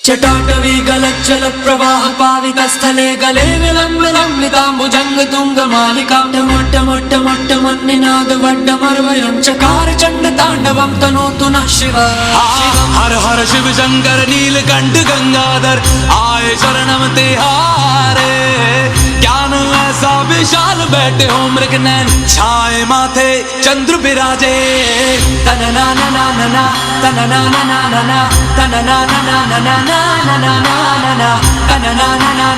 चटाटवी गलज्जल प्रवाह पाविक स्थले गले विलम्बिताम्बुजंग तुंग मालिका टमट्टमट्टमट्टमन्निनाद वड्डमर्वयं चकार चंड तांडवं तनोतु नः शिवः। हर हर शिव शंकर नीलकंठ गंगाधर आए शरणम तिहारे। ज्ञान ऐसा विशाल बैठे हो मृग नैन छाए माथे चंद्र विराजे। तन ना ना ना ना ना तन ना ना ना ना ना तन ना ना ना ना ना ना ना ना ना तन ना ना ना।